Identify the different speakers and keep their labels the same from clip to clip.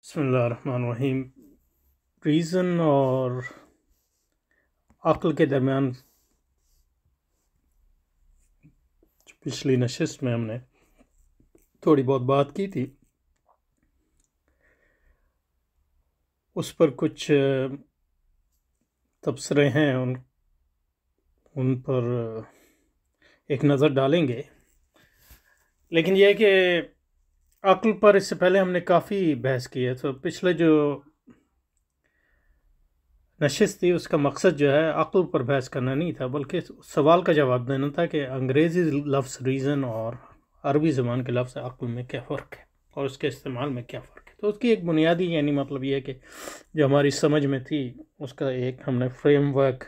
Speaker 1: بسم اللہ الرحمن الرحیم۔ ریزن اور عقل کے درمیان پچھلی نشست میں ہم نے تھوڑی بہت بات کی تھی، اس پر کچھ تبصرے ہیں، ان پر ایک نظر ڈالیں گے۔ لیکن یہ ہے کہ عقل پر اس سے پہلے ہم نے کافی بحث کی ہے، تو پچھلے جو نشست تھی اس کا مقصد جو ہے عقل پر بحث کرنا نہیں تھا، بلکہ سوال کا جواب دینا تھا کہ انگریزی لفظ ریزن اور عربی زبان کے لفظ عقل میں کیا فرق ہے اور اس کے استعمال میں کیا فرق ہے۔ تو اس کی ایک بنیادی مطلب یہ ہے کہ جو ہماری سمجھ میں تھی اس کا ایک ہم نے فریم ورک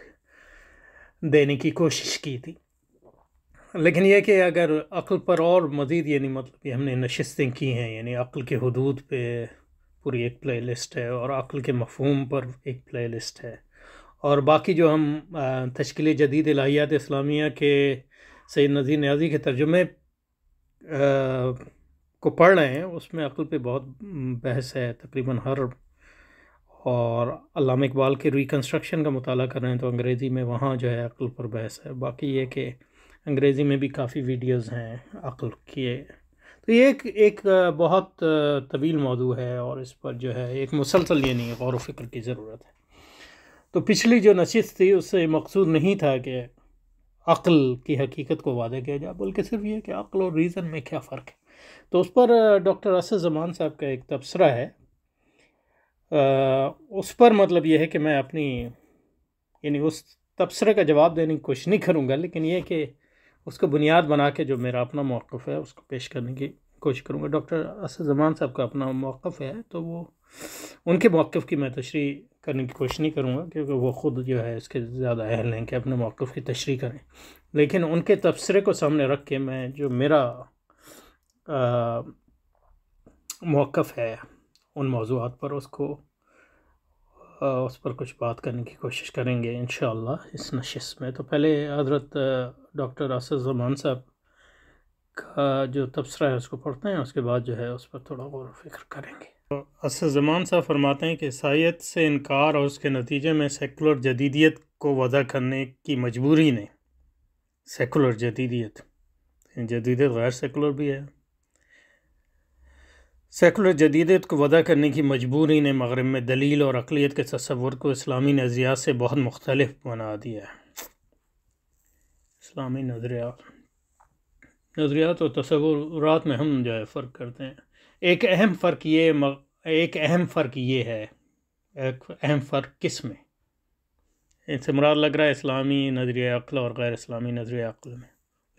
Speaker 1: دینے کی کوشش کی تھی۔ لیکن یہ کہ اگر عقل پر اور مزید مطلب یہ ہم نے نشستیں کی ہیں، عقل کے حدود پہ پوری ایک پلے لسٹ ہے اور عقل کے مفہوم پر ایک پلے لسٹ ہے، اور باقی جو ہم تشکیل جدید الہیات اسلامیہ کے سید نذیر نیازی کے ترجمے کو پڑھ رہے ہیں، اس میں عقل پہ بہت بحث ہے تقریباً ہر، اور علامہ اقبال کے ریکنسٹرکشن کا مطالعہ کر رہے ہیں تو انگریزی میں وہاں جو ہے عقل پر بحث ہے۔ باقی یہ کہ انگریزی میں بھی کافی ویڈیوز ہیں عقل کی، تو یہ ایک بہت طویل موضوع ہے اور اس پر جو ہے ایک مسلسل غور و فکر کی ضرورت ہے۔ تو پچھلی جو نشست تھی اس سے مقصود نہیں تھا کہ عقل کی حقیقت کو واضح کیا جائے، بلکہ صرف یہ کہ عقل اور ریزن میں کیا فرق ہے۔ تو اس پر ڈاکٹر اسد زمان صاحب کا ایک تبصرہ ہے، اس پر مطلب یہ ہے کہ میں اپنی اس تبصرے کا جواب دینے کی کوشش نہیں کروں گا، لیکن یہ کہ اس کو بنیاد بنا کے جو میرا اپنا موقف ہے اس کو پیش کرنے کی کوشش کروں گا۔ ڈاکٹر اسد زمان صاحب کا اپنا موقف ہے تو وہ ان کے موقف کی میں تشریح کرنے کی کوشش نہیں کروں گا، کیونکہ وہ خود جو ہے اس کے زیادہ اہل ہیں کہ اپنے موقف کی تشریح کریں، لیکن ان کے تبصرے کو سامنے رکھ کے میں جو میرا موقف ہے ان موضوعات پر اس پر کچھ بات کرنے کی کوشش کریں گے انشاءاللہ اس نشست میں۔ تو پہلے حضرت ڈاکٹر اسد زمان صاحب کا جو تبصرہ ہے اس کو پڑھتے ہیں، اس کے بعد جو ہے اس پر تھوڑا غور و فکر کریں گے۔ اسد زمان صاحب فرماتے ہیں کہ عیسائیت سے انکار اور اس کے نتیجے میں سیکولر جدیدیت کو وضع کرنے کی مجبوری نے، سیکولر جدیدیت غیر سیکولر بھی ہے، سیکولر جدیدیت کو وضع کرنے کی مجبوری نے مغرب میں دلیل اور عقلیت کے تصور کو اسلامی نظریات سے بہت مختلف بنا دیا ہے۔ اسلامی نظریات اور تصورات میں ہم جو ہے فرق کرتے ہیں۔ ایک اہم فرق کس میں اس سے مراد لگ رہا ہے اسلامی نظریہ عقل اور غیر اسلامی نظریہ عقل میں،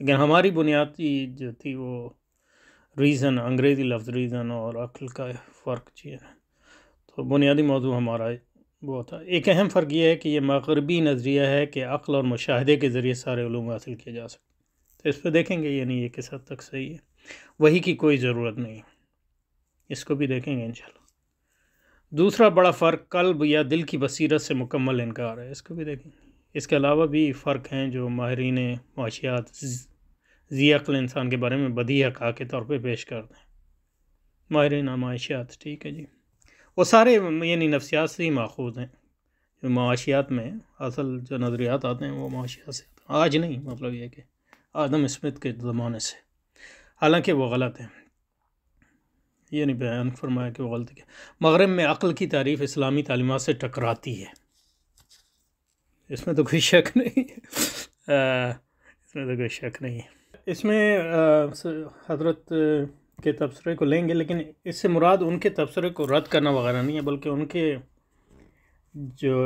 Speaker 1: لیکن ہماری بنیادی جو تھی وہ ریزن، انگریزی لفظ ریزن اور عقل کا فرق ہے، تو بنیادی موضوع ہمارا وہ تھا۔ ایک اہم فرق یہ ہے کہ یہ مغربی نظریہ ہے کہ عقل اور مشاہدے کے ذریعے سارے علوم حاصل کیے جا سکتے، تو اس پہ دیکھیں گے یہ کس حد تک صحیح ہے، وہی کی کوئی ضرورت نہیں، اس کو بھی دیکھیں گے انشاءاللہ۔ دوسرا بڑا فرق قلب یا دل کی بصیرت سے مکمل انکار ہے، اس کو بھی دیکھیں گے۔ اس کے علاوہ بھی فرق ہیں جو ماہرین معاشیات ذی عقل انسان کے بارے میں بدیہی حقائق کے طور پہ پیش کرتے ہیں۔ ماہرین معاشیات، ٹھیک ہے جی، وہ سارے نفسیات سے ہی ماخوذ ہیں، جو معاشیات میں اصل جو نظریات آتے ہیں وہ معاشیات سے آتے ہیں، آج نہیں، مطلب یہ کہ آدم اسمتھ کے زمانے سے، حالانکہ وہ غلط ہے، یہ نہیں بیان فرمایا کہ وہ غلط ہے۔ مغرب میں عقل کی تعریف اسلامی تعلیمات سے ٹکراتی ہے، اس میں تو کوئی شک نہیں ہے، اس میں حضرت کے تبصرے کو لیں گے، لیکن اس سے مراد ان کے تبصرے کو رد کرنا وغیرہ نہیں ہے، بلکہ ان کے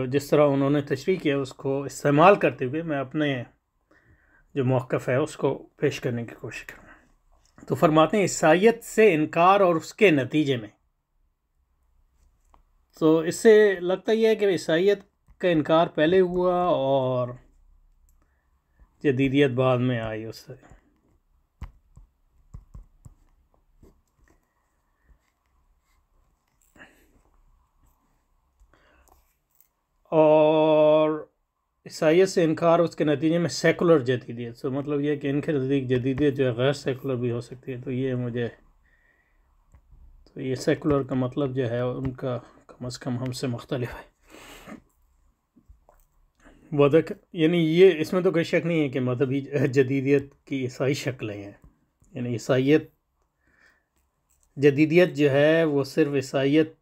Speaker 1: جس طرح انہوں نے تشریح کیا اس کو استعمال کرتے ہوئے میں اپنے جو موقف ہے اس کو پیش کرنے کی کوشش کروں۔ تو فرماتے ہیں عیسائیت سے انکار اور اس کے نتیجے میں، تو اس سے لگتا یہ ہے کہ عیسائیت کا انکار پہلے ہوا اور جدیدیت بعد میں آئی اس سے۔ اور عیسائیت سے انکار اس کے نتیجے میں سیکولر جدیدیت، تو مطلب یہ کہ ان کے نزدیک جدیدیت جو ہے غیر سیکولر بھی ہو سکتی ہے، تو یہ تو یہ سیکولر کا مطلب جو ہے ان کا کم از کم ہم سے مختلف ہے. یعنی یہ اس میں تو کوئی شک نہیں ہے کہ مذہبی جدیدیت کی عیسائی شکلیں ہیں. یعنی جدیدیت جو ہے وہ صرف عیسائیت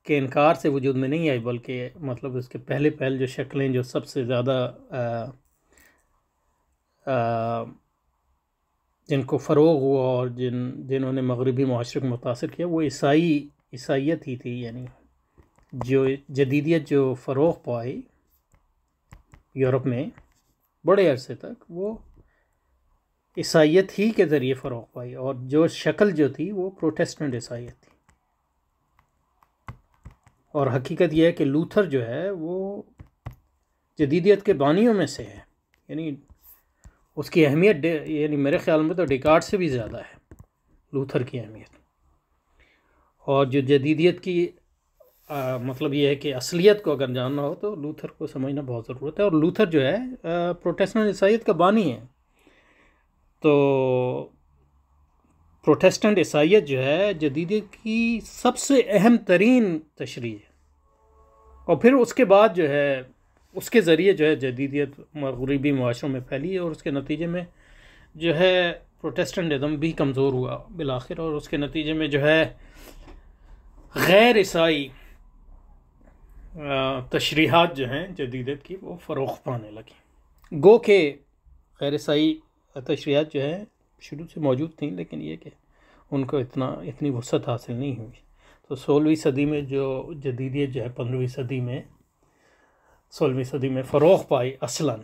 Speaker 1: کے انکار سے وجود میں نہیں آئی، بلکہ مطلب اس کے پہلے جو شکلیں جو سب سے زیادہ جن کو فروغ ہوا اور جنہوں نے مغربی معاشرے کو متاثر کیا وہ عیسائیت ہی تھی. یعنی جو جدیدیت جو فروغ پائی یورپ میں بڑے عرصے تک وہ عیسائیت ہی کے ذریعے فروغ پائی، اور جو شکل جو تھی وہ پروٹیسٹنٹ عیسائیت تھی. اور حقیقت یہ ہے کہ لوتھر جو ہے وہ جدیدیت کے بانیوں میں سے ہے. یعنی اس کی اہمیت یعنی میرے خیال میں تو ڈیکارٹ سے بھی زیادہ ہے لوتھر کی اہمیت. اور جو جدیدیت کی مطلب یہ ہے کہ اصلیت کو اگر جاننا ہو تو لوتھر کو سمجھنا بہت ضرورت ہے. اور لوتھر جو ہے پروٹیسٹنٹ عیسائیت کا بانی ہے. تو پروٹیسٹنٹ عیسائیت جو ہے جدیدیت کی سب سے اہم ترین تشریح ہے. اور پھر اس کے بعد جو ہے اس کے ذریعے جو ہے جدیدیت مغربی معاشروں میں پھیلی، اور اس کے نتیجے میں جو ہے پروٹیسٹنٹزم بھی کمزور ہوا بالآخر، اور اس کے نتیجے میں جو ہے غیر عیسائی تشریحات جو ہیں جدیدیت کی وہ فروغ پانے لگی. گو کہ غیر عیسائی تشریحات جو ہیں شروع سے موجود تھیں، لیکن یہ کہ ان کو اتنی وسعت حاصل نہیں ہوئی. تو 16ویں صدی میں جو جدیدیت جو ہے 15ویں صدی میں 16ویں صدی میں فروغ پائی اصلاً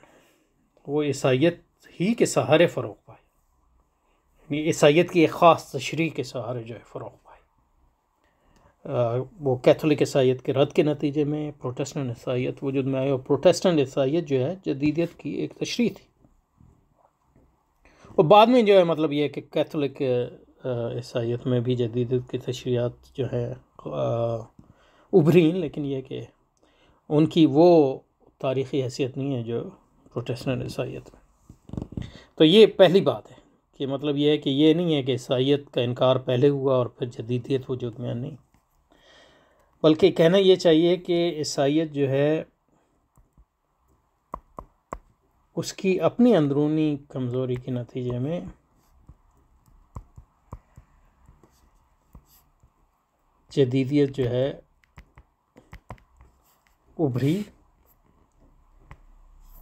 Speaker 1: وہ عیسائیت ہی کے سہارے فروغ پائی. یعنی عیسائیت کی ایک خاص تشریح کے سہارے جو ہے فروغ پائی. وہ کیتھولک عیسائیت کے رد کے نتیجے میں پروٹیسٹنٹ عیسائیت وجود میں آئی، اور پروٹیسٹنٹ عیسائیت جو ہے جدیدیت کی ایک تشریح تھی. اور بعد میں جو ہے مطلب یہ ہے کہ کیتھولک عیسائیت میں بھی جدیدیت کی تشریحات جو ہے ابھریں، لیکن یہ کہ ان کی وہ تاریخی حیثیت نہیں ہے جو پروٹیسٹنٹ عیسائیت میں. تو یہ پہلی بات ہے کہ مطلب یہ ہے کہ یہ نہیں ہے کہ عیسائیت کا انکار پہلے ہوا اور پھر جدیدیت وجود میں نہیں، بلکہ کہنا یہ چاہیے کہ عیسائیت جو ہے اس کی اپنی اندرونی کمزوری کے نتیجے میں جدیدیت جو ہے ابھری،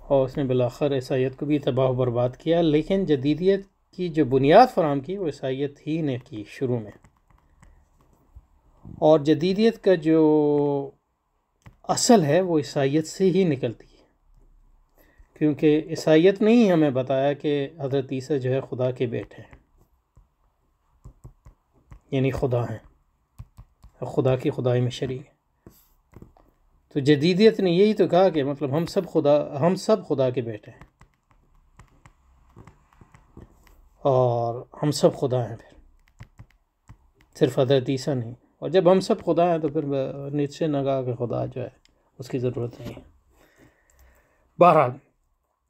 Speaker 1: اور اس نے بالآخر عیسائیت کو بھی تباہ و برباد کیا. لیکن جدیدیت کی جو بنیاد فراہم کی وہ عیسائیت ہی نے کی شروع میں. اور جدیدیت کا جو اصل ہے وہ عیسائیت سے ہی نکلتی ہے، کیونکہ عیسائیت نے ہی ہمیں بتایا کہ حضرت عیسیٰ جو ہے خدا کے بیٹے ہیں، یعنی خدا ہیں، خدا کی خدائی میں شریک ہیں. تو جدیدیت نے یہی تو کہا کہ مطلب ہم سب خدا کے بیٹے ہیں، اور ہم سب خدا ہیں، پھر صرف حضرت عیسیٰ نہیں. اور جب ہم سب خدا ہیں تو پھر نیچے نہ کہا کہ خدا جو ہے اس کی ضرورت نہیں ہے. بہرحال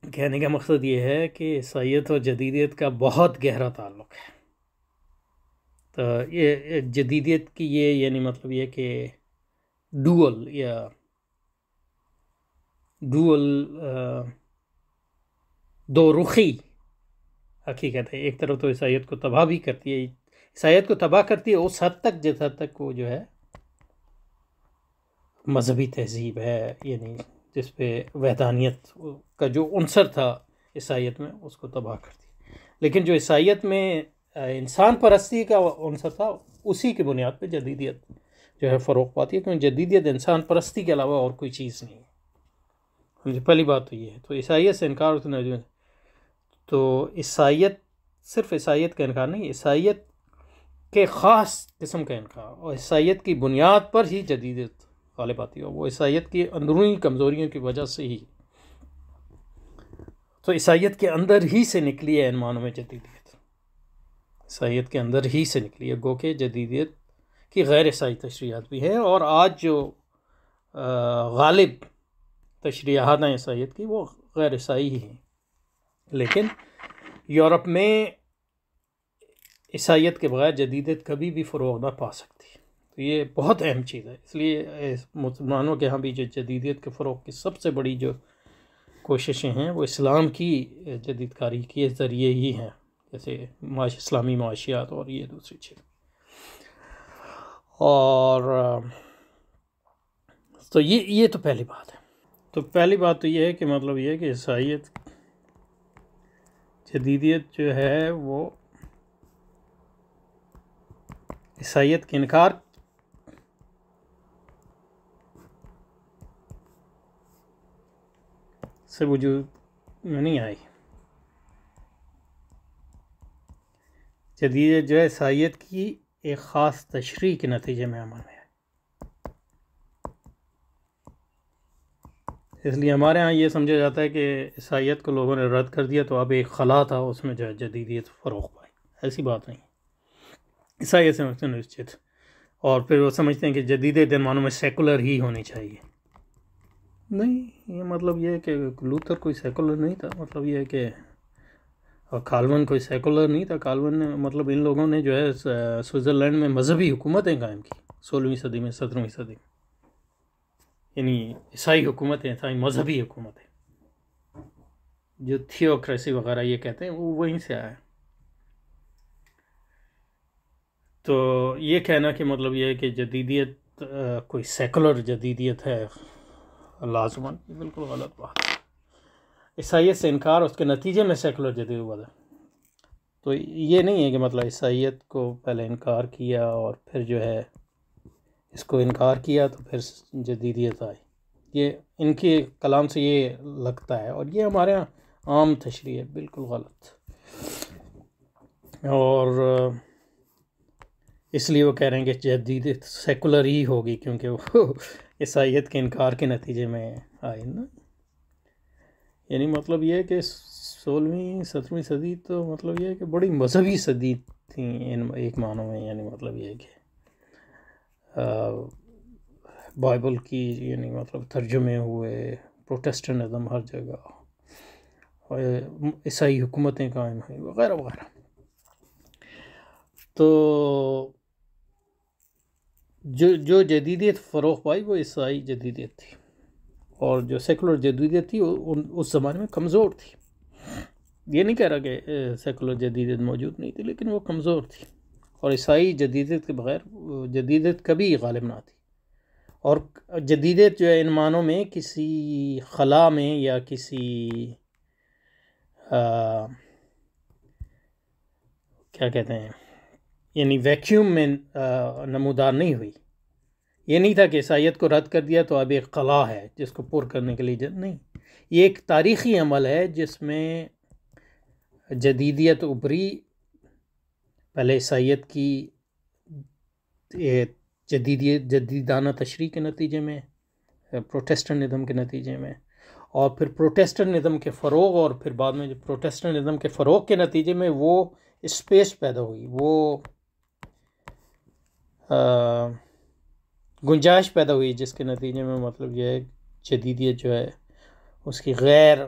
Speaker 1: کہنے کا مقصد یہ ہے کہ عیسائیت اور جدیدیت کا بہت گہرا تعلق ہے. تو یہ جدیدیت کی یہ یعنی مطلب یہ کہ دو رخی حقیقت ہے. ایک طرف تو عیسائیت کو تباہ بھی کرتی ہے، عیسائیت کو تباہ کرتی ہے اس حد تک جس حد تک وہ جو ہے مذہبی تہذیب ہے، یعنی جس پہ وحدانیت کا جو عنصر تھا عیسائیت میں اس کو تباہ کرتی. لیکن جو عیسائیت میں انسان پرستی کا عنصر تھا اسی کی بنیاد پہ جدیدیت جو ہے فروغ پاتی ہے، کیونکہ جدیدیت انسان پرستی کے علاوہ اور کوئی چیز نہیں ہے. پہلی بات تو یہ ہے. تو عیسائیت سے انکار تو عیسائیت صرف عیسائیت کا انکار نہیں، عیسائیت کے خاص قسم کا انکار، اور عیسائیت کی بنیاد پر ہی جدیدیت غالب آتی ہے، وہ عیسائیت کی اندرونی کمزوریوں کی وجہ سے ہی. تو عیسائیت کے اندر ہی سے نکلی ہے ان معنوں میں جدیدیت، عیسائیت کے اندر ہی سے نکلی ہے. گو کہ جدیدیت کی غیر عیسائی تشریحات بھی ہیں، اور آج جو غالب تشریحات ہیں عیسائیت کی وہ غیر عیسائی ہی ہیں. لیکن یورپ میں عیسائیت کے بغیر جدیدیت کبھی بھی فروغ نہ پا سکتی. تو یہ بہت اہم چیز ہے. اس لیے مسلمانوں کے ہاں بھی جو جدیدیت کے فروغ کی سب سے بڑی جو کوششیں ہیں وہ اسلام کی جدید کاری کے ذریعے ہی ہیں، جیسے اسلامی معاشیات اور یہ دوسری چیز. اور تو یہ تو پہلی بات ہے. تو پہلی بات تو یہ ہے کہ مطلب یہ ہے کہ عیسائیت جدیدیت جو ہے وہ عیسائیت کے انکار سے وجود میں نہیں آئی. جدیدیت جو ہے عیسائیت کی ایک خاص تشریح کے نتیجے میں عمل میں ہے. اس لیے ہمارے ہاں یہ سمجھا جاتا ہے کہ عیسائیت کو لوگوں نے رد کر دیا تو اب ایک خلا تھا اس میں جو ہے جدیدیت فروغ پائی. ایسی بات نہیں. عیسائیت سے نشچت، اور پھر وہ سمجھتے ہیں کہ جدیدیت ان معنوں میں سیکولر ہی ہونی چاہیے. نہیں، یہ مطلب یہ ہے کہ لوتھر کوئی سیکولر نہیں تھا. مطلب یہ ہے کہ کالون کوئی سیکولر نہیں تھا. کالون نے مطلب ان لوگوں نے جو ہے سوئٹزرلینڈ میں مذہبی حکومتیں قائم کی 16ویں صدی میں 17ویں صدی میں. یعنی عیسائی حکومتیں، عیسائی مذہبی حکومتیں جو تھیوکریسی وغیرہ یہ کہتے ہیں وہ وہیں سے آیا. تو یہ کہنا کہ مطلب یہ ہے کہ جدیدیت کوئی سیکولر جدیدیت ہے لازماً، یہ بالکل غلط بات ہے. عیسائیت سے انکار اس کے نتیجے میں سیکولر جدید ہوا تھا. تو یہ نہیں ہے کہ مطلب عیسائیت کو پہلے انکار کیا اور پھر جو ہے اس کو انکار کیا تو پھر جدیدیت آئی. یہ ان کے کلام سے یہ لگتا ہے، اور یہ ہمارے یہاں عام تشریح ہے، بالکل غلط. اور اس لیے وہ کہہ رہے ہیں کہ جدیدیت سیکولر ہی ہوگی کیونکہ وہ عیسائیت کے انکار کے نتیجے میں آئی نا. یعنی مطلب یہ ہے کہ 16ویں 17ویں صدی تو مطلب یہ ہے کہ بڑی مذہبی صدی تھیں ان ایک معنوں میں. یعنی مطلب یہ ہے کہ بائبل کی یعنی مطلب ترجمے ہوئے، پروٹیسٹنٹزم ہر جگہ، اور عیسائی حکومتیں قائم ہوئیں وغیرہ وغیرہ. تو جو جدیدیت فروغ پائی وہ عیسائی جدیدیت تھی، اور جو سیکولر جدیدیت تھی اس زمانے میں کمزور تھی. یہ نہیں کہہ رہا کہ سیکولر جدیدیت موجود نہیں تھی، لیکن وہ کمزور تھی. اور عیسائی جدیدیت کے بغیر جدیدیت کبھی غالب نہ تھی. اور جدیدیت جو ہے ان معنوں میں کسی خلا میں یا کسی کیا کہتے ہیں یعنی ویکیوم میں نمودار نہیں ہوئی. یہ نہیں تھا کہ عیسائیت کو رد کر دیا تو اب ایک خلا ہے جس کو پر کرنے کے لیے نہیں. یہ ایک تاریخی عمل ہے جس میں جدیدیت ابھری. پہلے عیسائیت کی جدیدانہ تشریح کے نتیجے میں، پروٹیسٹنٹزم کے نتیجے میں، اور پھر پروٹیسٹنٹزم کے فروغ، اور پھر بعد میں جو پروٹیسٹنٹزم کے فروغ کے نتیجے میں وہ اسپیس پیدا ہوئی، وہ گنجائش پیدا ہوئی جس کے نتیجے میں مطلب یہ ہے جدیدیت جو ہے اس کی غیر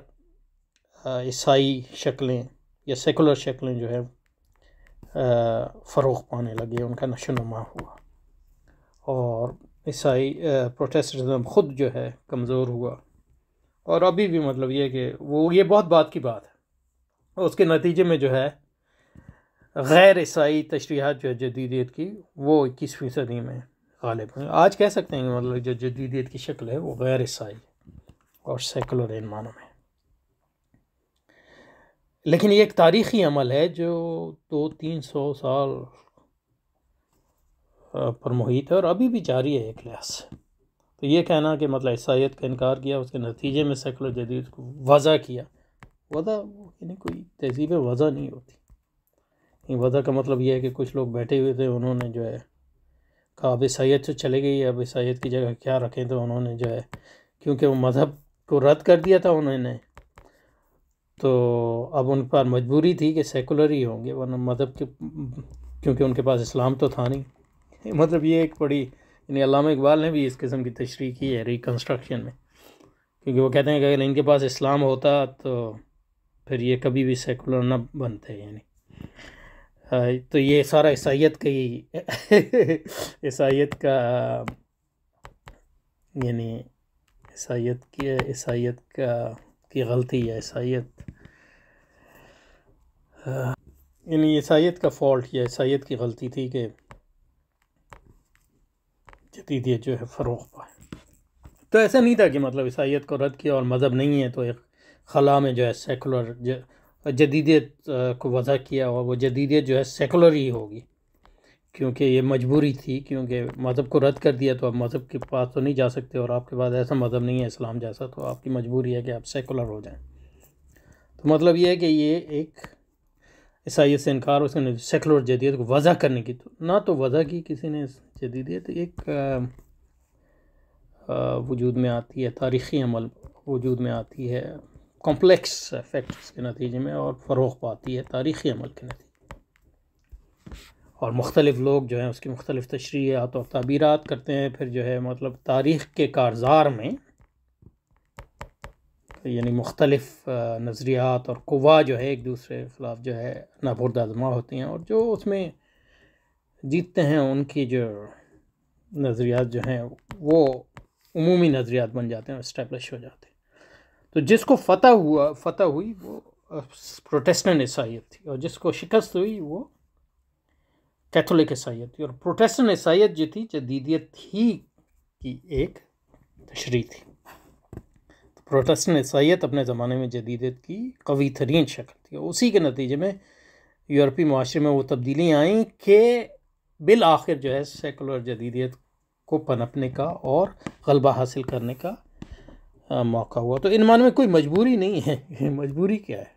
Speaker 1: عیسائی شکلیں یا سیکولر شکلیں جو ہے فروغ پانے لگے، ان کا نشو و نما ہوا. اور عیسائی پروٹیسٹنٹزم خود جو ہے کمزور ہوا. اور ابھی بھی مطلب یہ کہ وہ یہ بہت بات کی بات ہے. اور اس کے نتیجے میں جو ہے غیر عیسائی تشریحات جو ہے جدیدیت کی وہ 21ویں صدی میں غالب ہیں. آج کہہ سکتے ہیں کہ مطلب جو جدیدیت کی شکل ہے وہ غیر عیسائی اور سیکولر ان معنوں میں. لیکن یہ ایک تاریخی عمل ہے جو 200-300 سال پر محیط ہے اور ابھی بھی جاری ہے ایک لحاظ سے. تو یہ کہنا کہ مطلب عیسائیت کا انکار کیا، اس کے نتیجے میں سیکولر جدید کو وضع کیا، وضع یعنی کوئی تہذیب وضع نہیں ہوتی. وضع کا مطلب یہ ہے کہ کچھ لوگ بیٹھے ہوئے تھے، انہوں نے جو ہے کہا اب عیسائیت سے چلے گئی، اب عیسائیت کی جگہ کیا رکھیں. تو انہوں نے جو ہے کیونکہ وہ مذہب کو رد کر دیا تھا انہوں نے، تو اب ان پر مجبوری تھی کہ سیکولر ہی ہوں گے، ورنہ مذہب کے کیونکہ ان کے پاس اسلام تو تھا نہیں. مطلب یہ ایک بڑی یعنی علامہ اقبال نے بھی اس قسم کی تشریح کی ہے ریکنسٹرکشن میں، کیونکہ وہ کہتے ہیں کہ اگر ان کے پاس اسلام ہوتا تو پھر یہ کبھی بھی سیکولر نہ بنتے. یعنی تو یہ سارا عیسائیت کا ہی عیسائیت کا یعنی عیسائیت کی غلطی ہے، یعنی عیسائیت کا فالٹ یا عیسائیت کی غلطی تھی کہ جدیدیت جو ہے فروغ پائے۔ تو ایسا نہیں تھا کہ مطلب عیسائیت کو رد کیا اور مذہب نہیں ہے تو ایک خلا میں جو ہے سیکولر جدیدیت کو وضع کیا اور وہ جدیدیت جو ہے سیکولر ہی ہوگی، کیونکہ یہ مجبوری تھی، کیونکہ مذہب کو رد کر دیا تو اب مذہب کے پاس تو نہیں جا سکتے، اور آپ کے پاس ایسا مذہب نہیں ہے اسلام جیسا، تو آپ کی مجبوری ہے کہ آپ سیکولر ہو جائیں۔ تو مطلب یہ ہے کہ یہ ایک عیسائیت سے انکار، اس نے سیکولر جدیدیت کو وضع کرنے کی نہ تو وضع کی کسی نے جدیدیت، ایک وجود میں آتی ہے، تاریخی عمل وجود میں آتی ہے کمپلیکس فیکٹرز کے نتیجے میں، اور فروغ پاتی ہے تاریخی عمل کے نتیجے، اور مختلف لوگ جو ہیں اس کی مختلف تشریحات اور تعبیرات کرتے ہیں، پھر جو ہے مطلب تاریخ کے کارزار میں یعنی مختلف نظریات اور قوا جو ہے ایک دوسرے کے خلاف جو ہے ناپورد آزما ہوتی ہیں، اور جو اس میں جیتتے ہیں ان کی جو نظریات جو ہیں وہ عمومی نظریات بن جاتے ہیں، اسٹیبلش ہو جاتے ہیں۔ تو جس کو فتح ہوئی وہ پروٹیسٹنٹ عیسائیت تھی، اور جس کو شکست ہوئی وہ کیتھولک عیسائیت تھی، اور پروٹیسٹنٹ عیسائیت جو تھی جدیدیت ہی کی ایک تشریح تھی۔ پروٹیسٹنٹ عیسائیت اپنے زمانے میں جدیدیت کی قوی ترین شکل تھی، اور اسی کے نتیجے میں یورپی معاشرے میں وہ تبدیلیاں آئیں کہ بالآخر جو ہے سیکولر جدیدیت کو پنپنے کا اور غلبہ حاصل کرنے کا موقع ہوا۔ تو ان معنی میں کوئی مجبوری نہیں ہے۔ مجبوری کیا ہے؟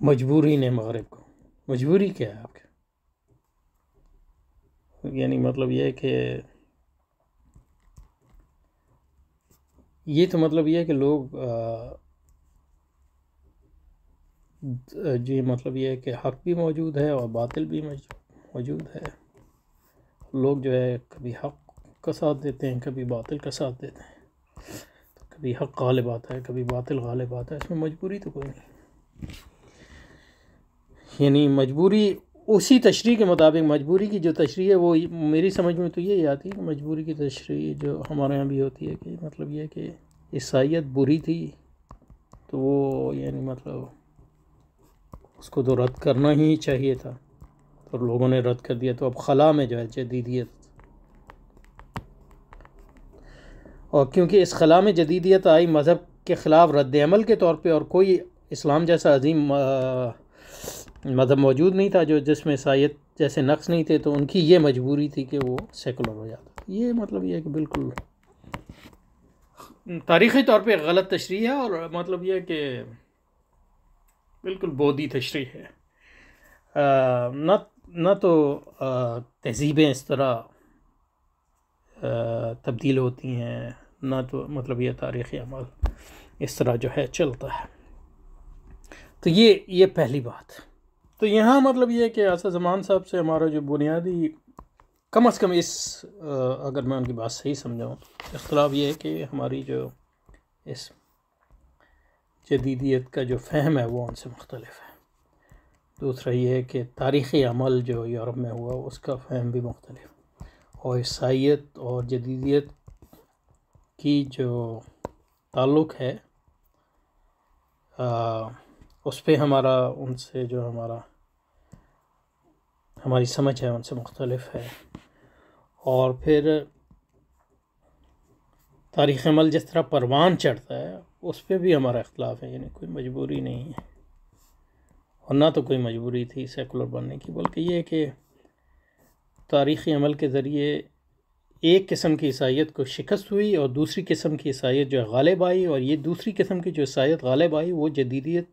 Speaker 1: مجبوری نے مغرب کو، مجبوری کیا ہے آپ کے؟ یعنی مطلب یہ ہے کہ یہ تو مطلب یہ ہے کہ لوگ جی مطلب یہ ہے کہ حق بھی موجود ہے اور باطل بھی موجود ہے، لوگ جو ہے کبھی حق کا ساتھ دیتے ہیں، کبھی باطل کا ساتھ دیتے ہیں، تو کبھی حق غالب آتا ہے، کبھی باطل غالب آتا ہے، اس میں مجبوری تو کوئی نہیں۔ یعنی مجبوری اسی تشریح کے مطابق، مجبوری کی جو تشریح ہے وہ میری سمجھ میں تو یہی آتی ہے کہ مجبوری کی تشریح جو ہمارے یہاں بھی ہوتی ہے کہ مطلب یہ ہے کہ عیسائیت بری تھی تو وہ یعنی مطلب اس کو تو رد کرنا ہی چاہیے تھا، اور لوگوں نے رد کر دیا، تو اب خلا میں جو ہے جدیدیت، اور کیونکہ اس خلا میں جدیدیت آئی مذہب کے خلاف رد عمل کے طور پہ، اور کوئی اسلام جیسا عظیم مذہب موجود نہیں تھا جس میں عیسائیت جیسے نقص نہیں تھے، تو ان کی یہ مجبوری تھی کہ وہ سیکولر ہو جاتا۔ یہ مطلب یہ ہے کہ بالکل تاریخی طور پہ غلط تشریح ہے، اور مطلب یہ ہے کہ بالکل بودھی تشریح ہے۔ نہ تو تہذیبیں اس طرح تبدیل ہوتی ہیں، نہ تو مطلب یہ تاریخی عمل اس طرح جو ہے چلتا ہے۔ تو یہ پہلی بات۔ تو یہاں مطلب یہ ہے کہ اسد زمان صاحب سے ہمارا جو بنیادی کم از کم اگر میں ان کی بات صحیح سمجھاؤں، اختلاف یہ ہے کہ ہماری جو اس جدیدیت کا جو فہم ہے وہ ان سے مختلف ہے۔ دوسرا یہ ہے کہ تاریخی عمل جو یورپ میں ہوا اس کا فہم بھی مختلف، اور عیسائیت اور جدیدیت کی جو تعلق ہے اس پہ ہمارا ان سے جو ہماری سمجھ ہے ان سے مختلف ہے۔ اور پھر تاریخ عمل جس طرح پروان چڑھتا ہے اس پہ بھی ہمارا اختلاف ہے، یعنی کوئی مجبوری نہیں ہے، اور نہ تو کوئی مجبوری تھی سیکولر بننے کی، بلکہ یہ کہ تاریخی عمل کے ذریعے ایک قسم کی عیسائیت کو شکست ہوئی اور دوسری قسم کی عیسائیت جو غالب آئی، اور یہ دوسری قسم کی جو عیسائیت غالب آئی وہ جدیدیت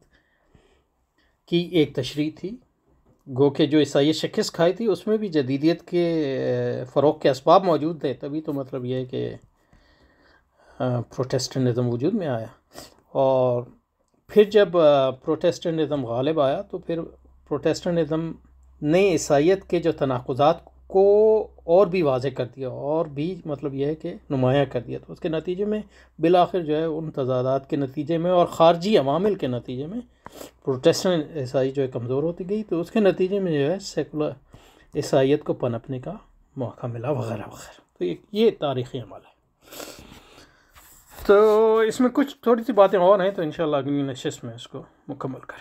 Speaker 1: کی ایک تشریح تھی، گو کہ جو عیسائیت شکست کھائی تھی اس میں بھی جدیدیت کے فروغ کے اسباب موجود تھے، تبھی تو مطلب یہ ہے کہ پروٹیسٹنٹزم وجود میں آیا۔ اور پھر جب پروٹیسٹنٹزم غالب آیا تو پھر پروٹیسٹنٹزم نے عیسائیت کے جو تناقضات کو اور بھی واضح کر دیا، اور بھی مطلب یہ ہے کہ نمایاں کر دیا. تو اس کے نتیجے میں بالآخر جو ہے ان تضادات کے نتیجے میں اور خارجی عوامل کے نتیجے میں پروٹیسٹنٹ عیسائی جو ہے کمزور ہوتی گئی. تو اس کے نتیجے میں جو ہے سیکولر عیسائیت کو پنپنے کا موقع ملا وغیرہ وغیرہ. تو یہ تاریخی عمل ہے. تو اس میں کچھ تھوڑی سی باتیں اور ہیں، تو انشاءاللہ اگلی نشست میں اس کو مکمل کریں.